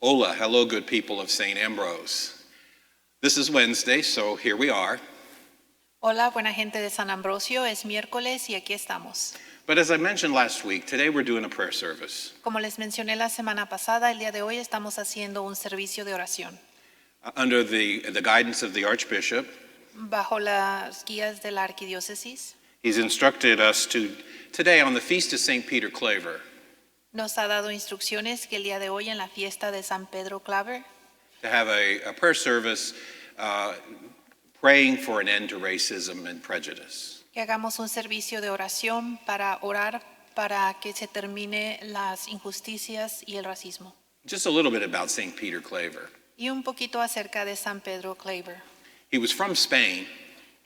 Hola, hello, good people of St. Ambrose. This is Wednesday, so here we are. Hola, buena gente de San Ambrosio, es miércoles y aquí estamos. But as I mentioned last week, today we're doing a prayer service. Como les mencioné la semana pasada, el día de hoy estamos haciendo un servicio de oración. Under the guidance of the Archbishop, Bajo las guías de la arquidiócesis, he's instructed us today on the feast of St. Peter Claver, nos ha dado instrucciones que el día de hoy en la fiesta de San Pedro Claver to have a prayer service praying for an end to racism and prejudice. que hagamos un servicio de oración para orar para que se termine las injusticias y el racismo. Just a little bit about St. Peter Claver. Y un poquito acerca de San Pedro Claver. He was from Spain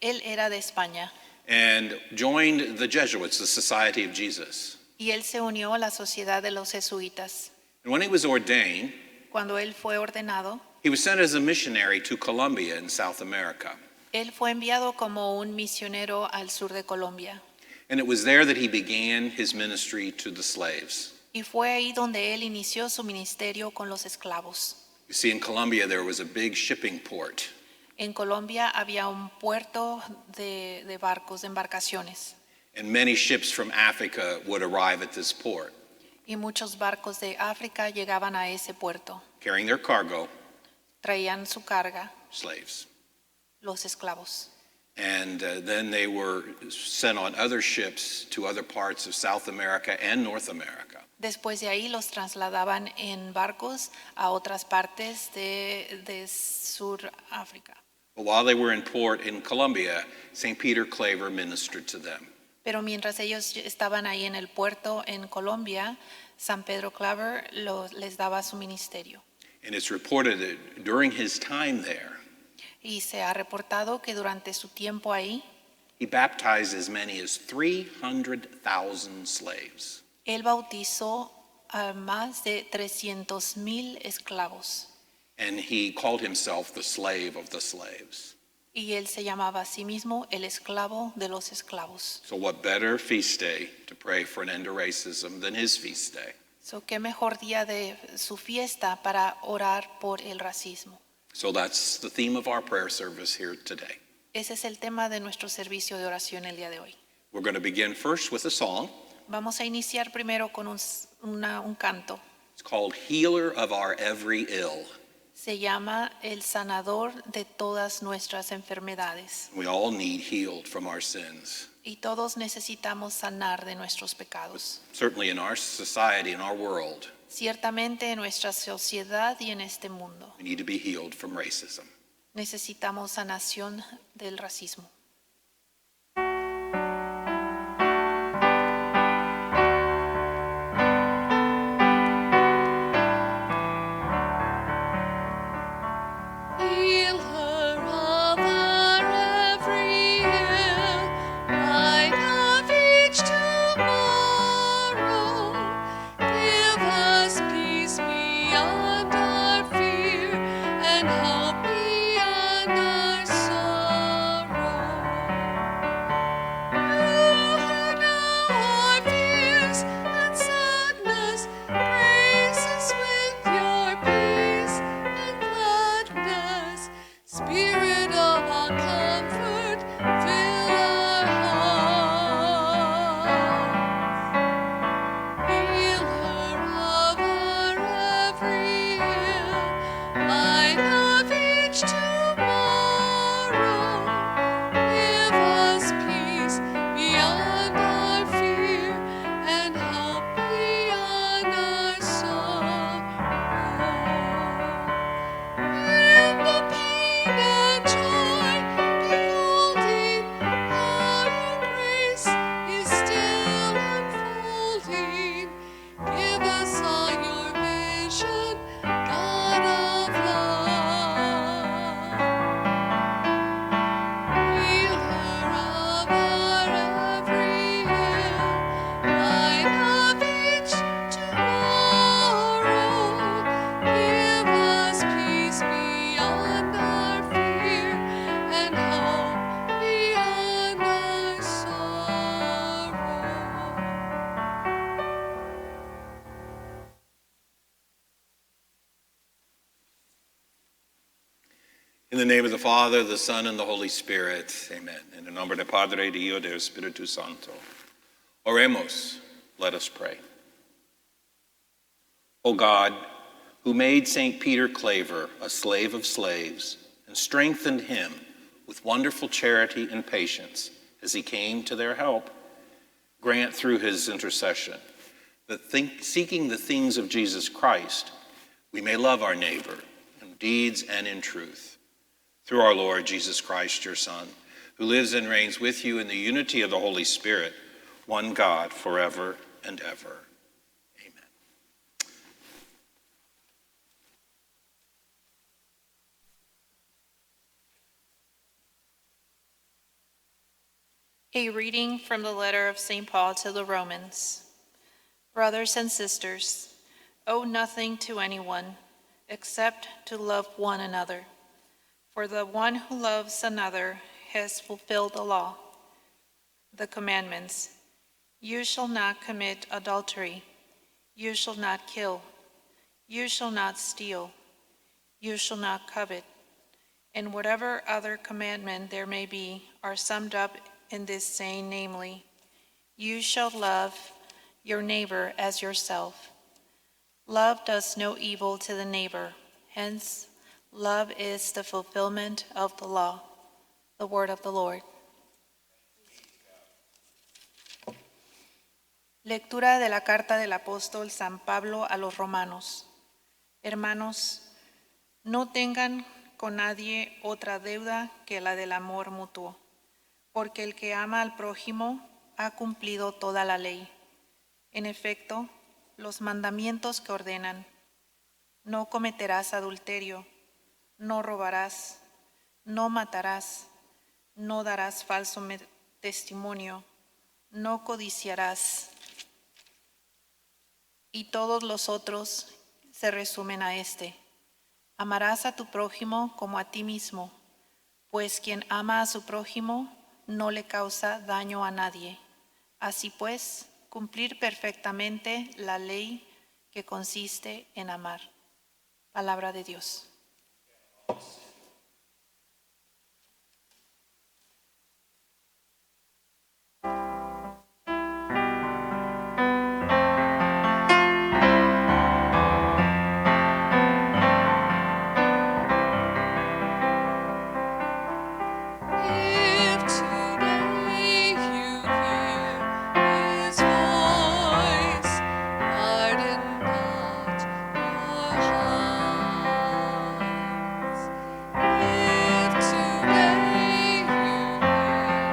Él era de España and joined the Jesuits, the Society of Jesus. y él se unió a la Sociedad de los Jesuitas. And when he was ordained, Cuando él fue ordenado, he was sent as a missionary to Colombia in South America. él fue enviado como un misionero al sur de Colombia. And it was there that he began his ministry to the slaves. Y fue ahí donde él inició su ministerio con los esclavos. You see, in Colombia, there was a big shipping port. En Colombia había un puerto de barcos, de embarcaciones. And many ships from Africa would arrive at this port, Y muchos barcos de África llegaban a ese puerto. carrying their cargo, Traían su carga, slaves. los esclavos. And then they were sent on other ships to other parts of South America and North America. Después de ahí los trasladaban en barcos a otras partes de Suráfrica. But while they were in port in Colombia, St. Peter Claver ministered to them. Pero mientras ellos estaban ahí en el puerto en Colombia, San Pedro Claver les daba su ministerio. And it's reported that during his time there, Y se ha reportado que durante su tiempo ahí, he baptized as many as 300,000 slaves. él bautizó a más de 300,000 esclavos. And he called himself the slave of the slaves. Y él se llamaba a sí mismo el esclavo de los esclavos. So what better feast day to pray for an end to racism than his feast day? So, qué mejor día de su fiesta para orar por el racismo. So that's the theme of our prayer service here today. Ese es el tema de nuestro servicio de oración el día de hoy. We're going to begin first with a song. Vamos a iniciar primero con un canto. It's called Healer of Our Every Ill. Se llama El sanador de todas nuestras enfermedades. We all need healed from our sins. Y todos necesitamos sanar de nuestros pecados. Certainly in our society, in our world, Ciertamente en nuestra sociedad y en este mundo we need to be healed from racism. necesitamos sanación del racismo. Healer of our every ill, light of each tomorrow, give us peace beyond our fear and hope beyond our sorrow. In the name of the Father, the Son, and the Holy Spirit, amen. En el nombre del Padre, del Hijo, del Espíritu Santo. Oremos, let us pray. O God, who made St. Peter Claver a slave of slaves and strengthened him with wonderful charity and patience as he came to their help, grant through his intercession that seeking the things of Jesus Christ, we may love our neighbor in deeds and in truth. Through our Lord Jesus Christ, your Son, who lives and reigns with you in the unity of the Holy Spirit, one God, forever and ever. Amen. A reading from the letter of St. Paul to the Romans. Brothers and sisters, owe nothing to anyone except to love one another. For the one who loves another has fulfilled the law. The commandments: you shall not commit adultery, you shall not kill, you shall not steal, you shall not covet, and whatever other commandment there may be are summed up in this saying, namely, you shall love your neighbor as yourself. Love does no evil to the neighbor, hence, love is the fulfillment of the law. The word of the Lord. Lectura de la carta del apóstol San Pablo a los romanos. Hermanos, no tengan con nadie otra deuda que la del amor mutuo, porque el que ama al prójimo ha cumplido toda la ley. En efecto, los mandamientos que ordenan: no cometerás adulterio, no robarás, no matarás, no darás falso testimonio, no codiciarás. Y todos los otros se resumen a este: amarás a tu prójimo como a ti mismo, pues quien ama a su prójimo no le causa daño a nadie. Así pues, cumplir perfectamente la ley que consiste en amar. Palabra de Dios. If today you hear his voice, harden not your hearts. If today you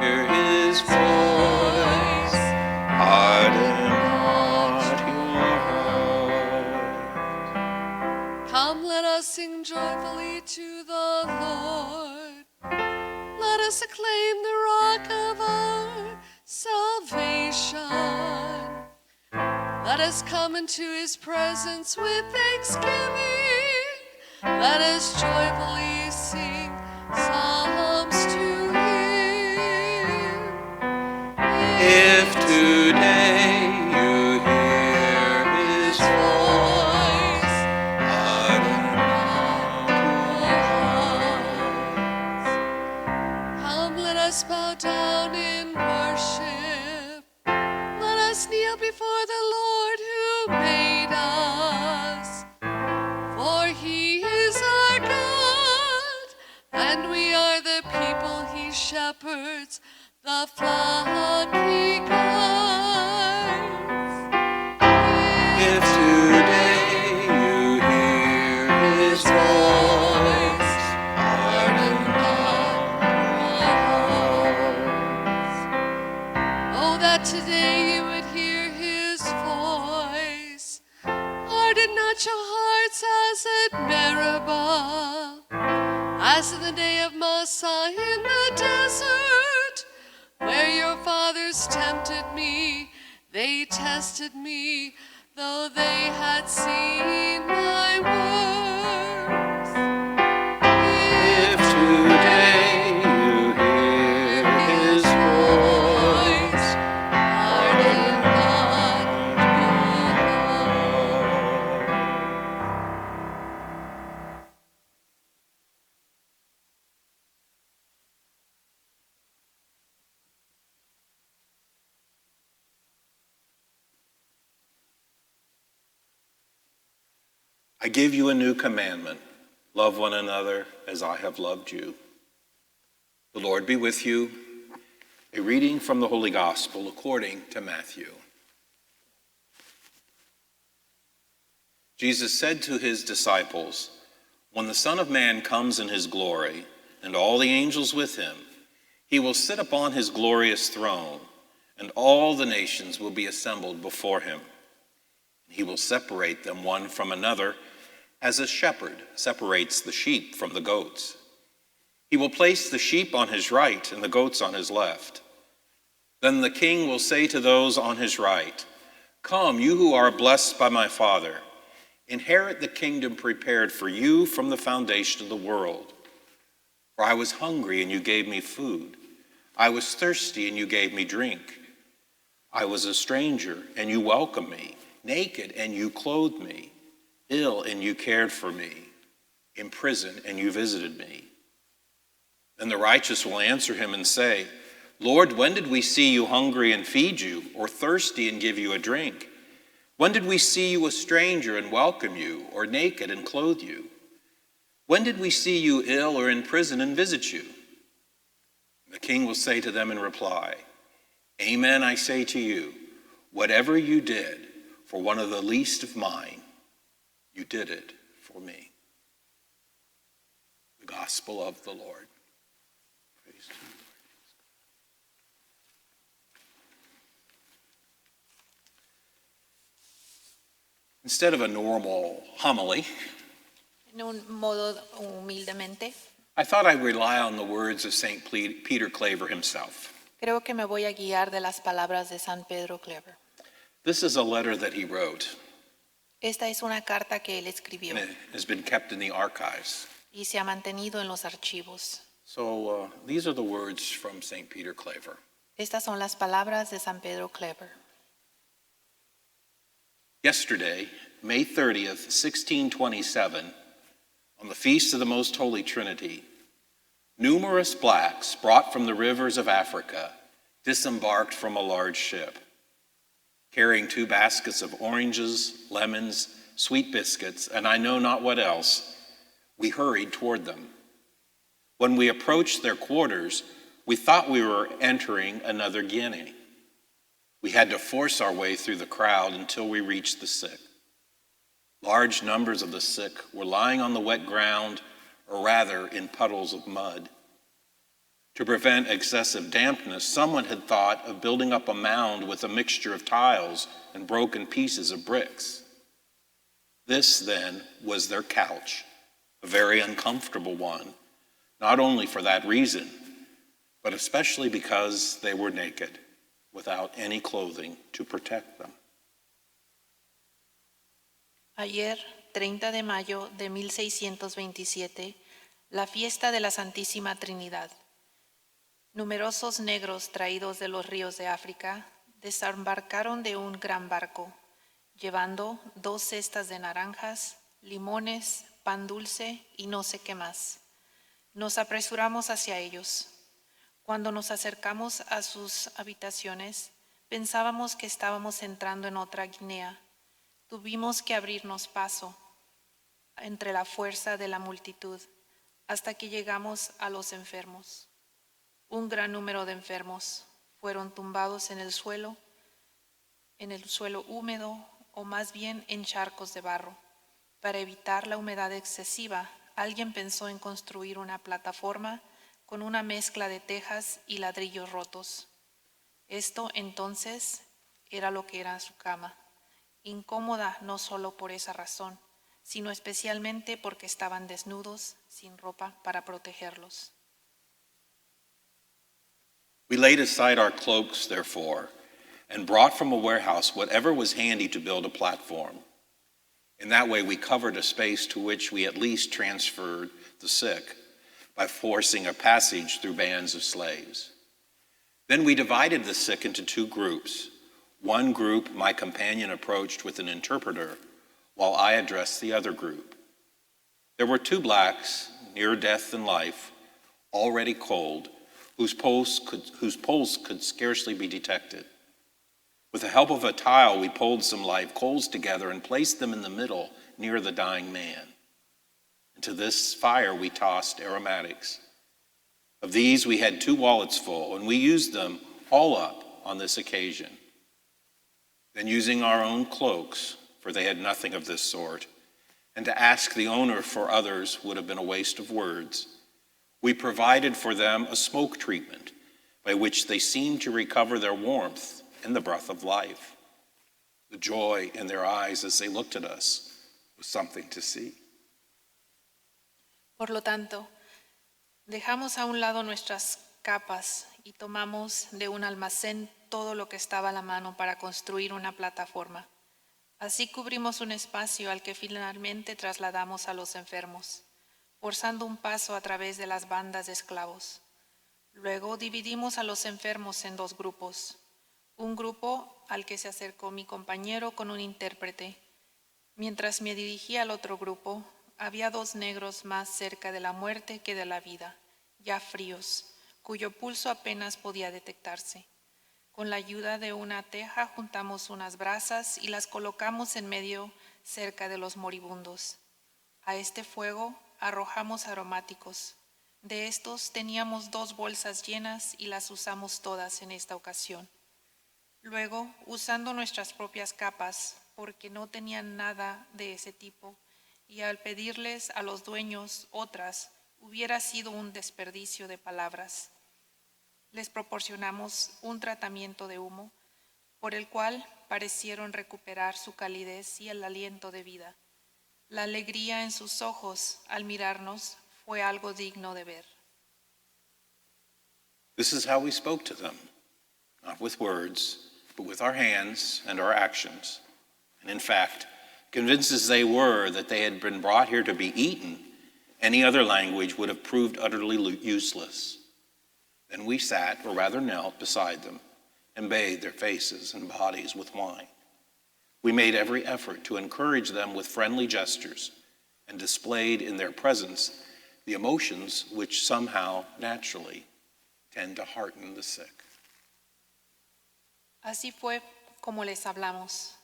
Hear hear his his voice, voice, harden not your heart. come, let us sing joyfully to the Lord. Let us acclaim the rock of our salvation. Let us come into his presence with thanksgiving. Let us joyfully sing psalms to him. If today you hear his voice, harden not your heart. Come, let us bow down in worship. Let us kneel before the Lord who made us. For he is our God, and we are the people he shepherds, the flock he guides. If today you hear his voice, harden not your heart. Oh, that today you would hear his voice. Harden not your hearts as at Meribah, as in the day of Massah in the desert, where your fathers tempted me. They tested me, though they had seen my works. If today you hear his voice, harden not your heart. I give you a new commandment. Love one another as I have loved you. The Lord be with you. A reading from the Holy Gospel according to Matthew. Jesus said to his disciples, "When the Son of Man comes in his glory, and all the angels with him, he will sit upon his glorious throne, and all the nations will be assembled before him. He will separate them one from another, as a shepherd separates the sheep from the goats. He will place the sheep on his right and the goats on his left. Then the king will say to those on his right, 'Come, you who are blessed by my Father, inherit the kingdom prepared for you from the foundation of the world. For I was hungry, and you gave me food. I was thirsty, and you gave me drink. I was a stranger, and you welcomed me. Naked, and you clothed me. Ill, and you cared for me. In prison, and you visited me.' Then the righteous will answer him and say, 'Lord, when did we see you hungry and feed you, or thirsty and give you a drink? When did we see you a stranger and welcome you, or naked and clothe you? When did we see you ill or in prison and visit you?' The king will say to them in reply, 'Amen, I say to you, whatever you did for one of the least of mine, you did it for me.'" The Gospel of the Lord. Praise to you. Instead of a normal homily, En un modo humildemente, I thought I'd rely on the words of St. Peter Claver himself. creo que me voy a guiar de las palabras de San Pedro Claver. This is a letter that he wrote, Esta es una carta que él escribió and it has been kept in the archives. y se ha mantenido en los archivos. So these are the words from St. Peter Claver. Estas son las palabras de San Pedro Claver. Yesterday, May 30th, 1627, on the Feast of the Most Holy Trinity, numerous blacks brought from the rivers of Africa disembarked from a large ship. Carrying 2 baskets of oranges, lemons, sweet biscuits, and I know not what else, we hurried toward them. When we approached their quarters, we thought we were entering another Guinea. We had to force our way through the crowd until we reached the sick. Large numbers of the sick were lying on the wet ground, or rather in puddles of mud. To prevent excessive dampness, someone had thought of building up a mound with a mixture of tiles and broken pieces of bricks. This, then, was their couch, a very uncomfortable one, not only for that reason, but especially because they were naked, without any clothing to protect them. Ayer, 30 de mayo de 1627, la fiesta de la Santísima Trinidad. Numerosos negros traídos de los ríos de África desembarcaron de un gran barco, llevando 2 cestas de naranjas, limones, pan dulce y no sé qué más. Nos apresuramos hacia ellos. Cuando nos acercamos a sus habitaciones, pensábamos que estábamos entrando en otra Guinea. Tuvimos que abrirnos paso entre la fuerza de la multitud hasta que llegamos a los enfermos. Un gran número de enfermos fueron tumbados en el suelo húmedo o más bien en charcos de barro. Para evitar la humedad excesiva, alguien pensó en construir una plataforma con una mezcla de tejas y ladrillos rotos. Esto entonces era lo que era su cama, incómoda no solo por esa razón, sino especialmente porque estaban desnudos, sin ropa para protegerlos. We laid aside our cloaks, therefore, and brought from a warehouse whatever was handy to build a platform. In that way, we covered a space to which we at least transferred the sick by forcing a passage through bands of slaves. Then we divided the sick into 2 groups. One group my companion approached with an interpreter, while I addressed the other group. There were 2 blacks, nearer death than life, already cold, whose pulse could scarcely be detected. With the help of a tile, we pulled some live coals together and placed them in the middle near the dying man. Into this fire we tossed aromatics. Of these we had 2 wallets full, and we used them all up on this occasion. Then using our own cloaks, for they had nothing of this sort, and to ask the owner for others would have been a waste of words, we provided for them a smoke treatment by which they seemed to recover their warmth and the breath of life. The joy in their eyes as they looked at us was something to see. Por lo tanto, dejamos a un lado nuestras capas y tomamos de un almacén todo lo que estaba a la mano para construir una plataforma. Así cubrimos un espacio al que finalmente trasladamos a los enfermos, forzando un paso a través de las bandas de esclavos. Luego dividimos a los enfermos en 2 grupos. Un grupo al que se acercó mi compañero con un intérprete. Mientras me dirigía al otro grupo, había 2 negros más cerca de la muerte que de la vida, ya fríos, cuyo pulso apenas podía detectarse. Con la ayuda de una teja juntamos unas brasas y las colocamos en medio cerca de los moribundos. A este fuego arrojamos aromáticos. De estos teníamos 2 bolsas llenas y las usamos todas en esta ocasión. Luego, usando nuestras propias capas, porque no tenían nada de ese tipo, y al pedirles a los dueños otras, hubiera sido un desperdicio de palabras. Les proporcionamos un tratamiento de humo, por el cual parecieron recuperar su calidez y el aliento de vida. La alegría en sus ojos al mirarnos fue algo digno de ver. This is how we spoke to them, not with words, but with our hands and our actions. And in fact, convinced as they were that they had been brought here to be eaten, any other language would have proved utterly useless. Then we sat, or rather knelt, beside them and bathed their faces and bodies with wine. We made every effort to encourage them with friendly gestures and displayed in their presence the emotions which somehow, naturally, tend to hearten the sick. Así fue como les hablamos,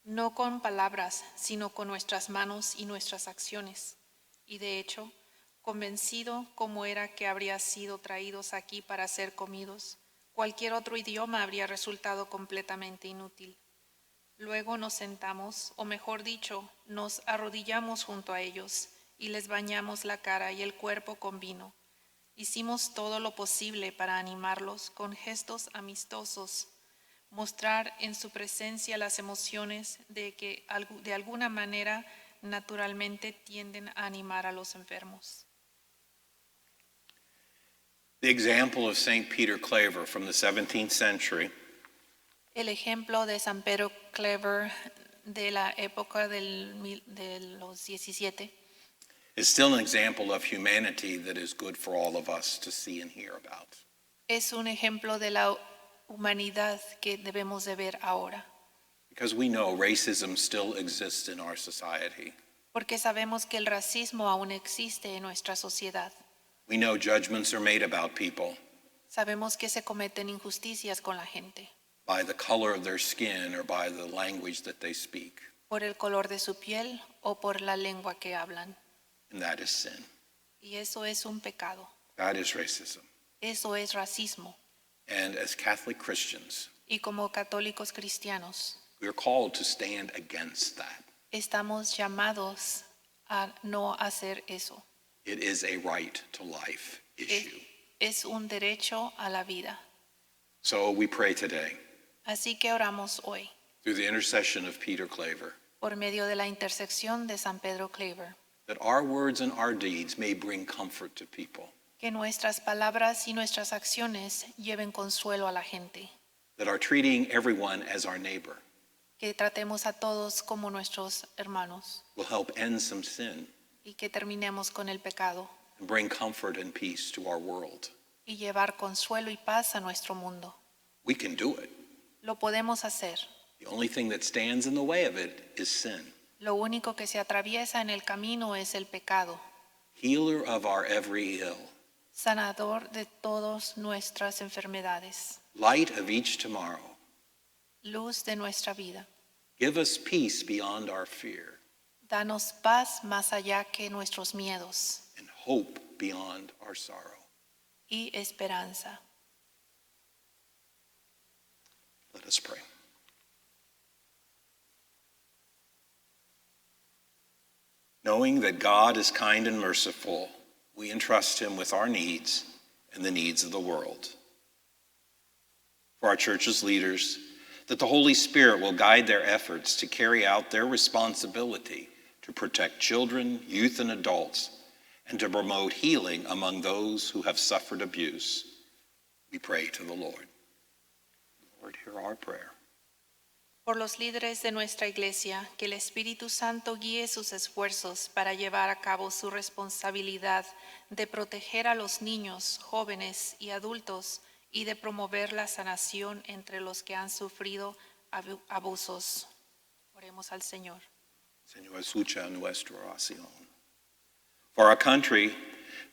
no con palabras, sino con nuestras manos y nuestras acciones. Y de hecho, convencido como era que habría sido traídos aquí para ser comidos, cualquier otro idioma habría resultado completamente inútil. Luego nos sentamos, o mejor dicho, nos arrodillamos junto a ellos y les bañamos la cara y el cuerpo con vino. Hicimos todo lo posible para animarlos con gestos amistosos, mostrar en su presencia las emociones de que de alguna manera naturalmente tienden a animar a los enfermos. The example of St. Peter Claver from the 17th century El ejemplo de San Pedro Claver de la época de los 17 is still an example of humanity that is good for all of us to see and hear about. es un ejemplo de la humanidad que debemos de ver ahora, Because we know racism still exists in our society. porque sabemos que el racismo aún existe en nuestra sociedad. We know judgments are made about people Sabemos que se cometen injusticias con la gente, by the color of their skin or by the language that they speak, por el color de su piel o por la lengua que hablan. and that is sin. Y eso es un pecado. That is racism. Eso es racismo. And as Catholic Christians, Y como católicos cristianos, we are called to stand against that. estamos llamados a no hacer eso. It is a right to life issue. Es un derecho a la vida. So we pray today, Así que oramos hoy, through the intercession of Peter Claver, por medio de la intersección de San Pedro Claver, that our words and our deeds may bring comfort to people, que nuestras palabras y nuestras acciones lleven consuelo a la gente, that are treating everyone as our neighbor que tratemos a todos como nuestros hermanos will help end some sin y que terminemos con el pecado and bring comfort and peace to our world. y llevar consuelo y paz a nuestro mundo. We can do it. Lo podemos hacer. The only thing that stands in the way of it is sin. Lo único que se atraviesa en el camino es el pecado, Healer of our every ill, sanador de todas nuestras enfermedades, light of each tomorrow, luz de nuestra vida. give us peace beyond our fear. Danos paz más allá que nuestros miedos and hope beyond our sorrow. y esperanza. Let us pray. Knowing that God is kind and merciful, we entrust him with our needs and the needs of the world. For our church's leaders, that the Holy Spirit will guide their efforts to carry out their responsibility to protect children, youth, and adults, and to promote healing among those who have suffered abuse. We pray to the Lord. Lord, hear our prayer. Por los líderes de nuestra iglesia, que el Espíritu Santo guíe sus esfuerzos para llevar a cabo su responsabilidad de proteger a los niños, jóvenes y adultos y de promover la sanación entre los que han sufrido abusos. Oremos al Señor. Señor, escucha nuestra oración. For our country,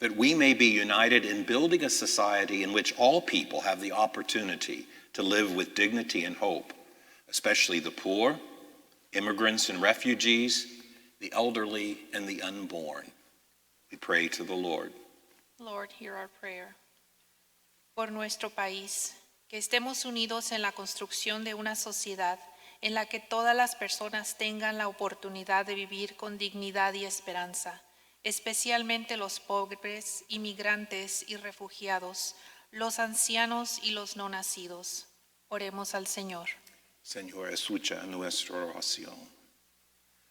that we may be united in building a society in which all people have the opportunity to live with dignity and hope, especially the poor, immigrants and refugees, the elderly, and the unborn. We pray to the Lord. Lord, hear our prayer. Por nuestro país, que estemos unidos en la construcción de una sociedad en la que todas las personas tengan la oportunidad de vivir con dignidad y esperanza, especialmente los pobres, inmigrantes y refugiados, los ancianos y los no nacidos. Oremos al Señor. Señor, escucha nuestra oración.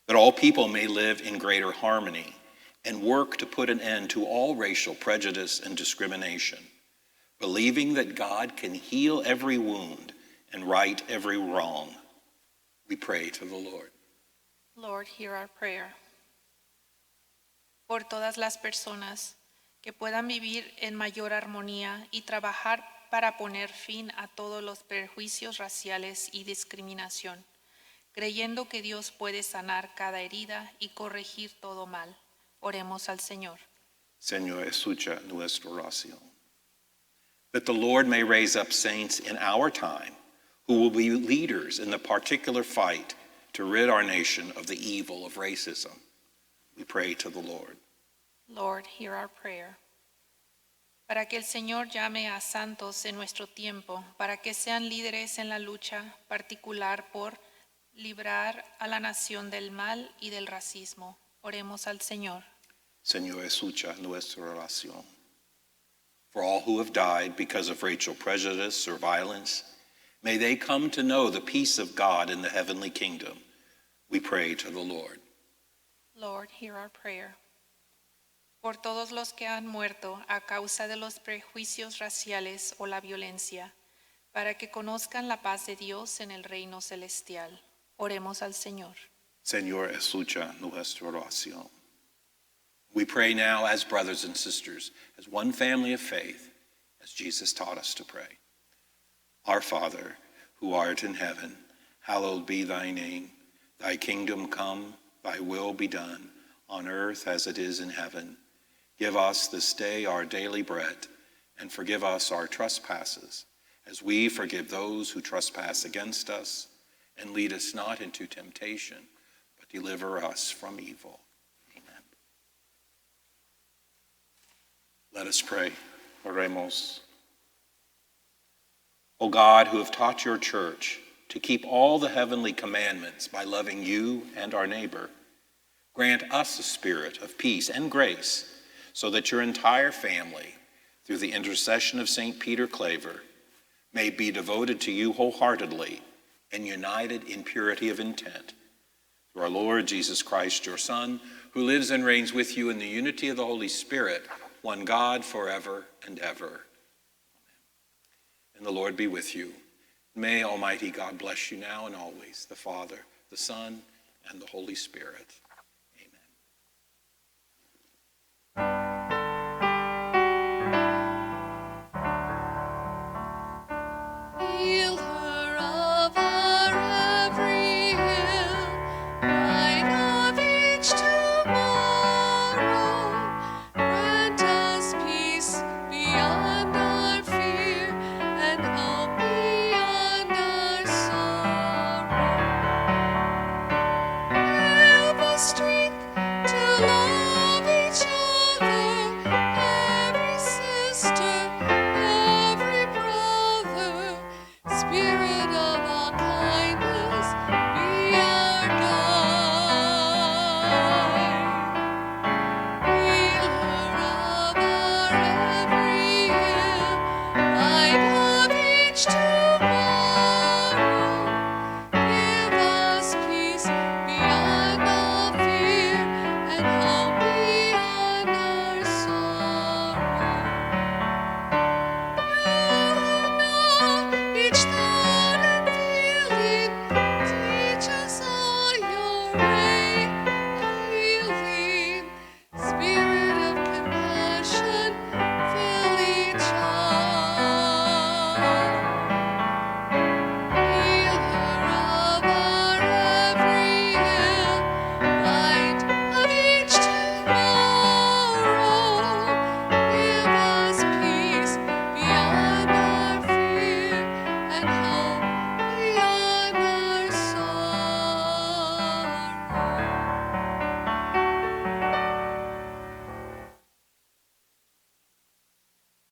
That all people may live in greater harmony and work to put an end to all racial prejudice and discrimination, believing that God can heal every wound and right every wrong. We pray to the Lord. Lord, hear our prayer. Por todas las personas que puedan vivir en mayor armonía y trabajar para poner fin a todos los prejuicios raciales y discriminación, creyendo que Dios puede sanar cada herida y corregir todo mal. Oremos al Señor. Señor, escucha nuestra oración. That the Lord may raise up saints in our time who will be leaders in the particular fight to rid our nation of the evil of racism. We pray to the Lord. Lord, hear our prayer. Para que el Señor llame a santos en nuestro tiempo, para que sean líderes en la lucha particular por librar a la nación del mal y del racismo. Oremos al Señor. Señor, escucha nuestra oración. For all who have died because of racial prejudice or violence, may they come to know the peace of God in the heavenly kingdom. We pray to the Lord. Lord, hear our prayer. Por todos los que han muerto a causa de los prejuicios raciales o la violencia, para que conozcan la paz de Dios en el reino celestial. Oremos al Señor. Señor, escucha nuestra oración. We pray now as brothers and sisters, as one family of faith, as Jesus taught us to pray. Our Father, who art in heaven, hallowed be thy name. Thy kingdom come, thy will be done, on earth as it is in heaven. Give us this day our daily bread, and forgive us our trespasses, as we forgive those who trespass against us. And lead us not into temptation, but deliver us from evil. Amen. Let us pray. Oremos. O God, who have taught your church to keep all the heavenly commandments by loving you and our neighbor, grant us a spirit of peace and grace, so that your entire family, through the intercession of St. Peter Claver, may be devoted to you wholeheartedly and united in purity of intent. Through our Lord Jesus Christ, your Son, who lives and reigns with you in the unity of the Holy Spirit, one God forever and ever. Amen. And the Lord be with you. May Almighty God bless you now and always, the Father, the Son, and the Holy Spirit.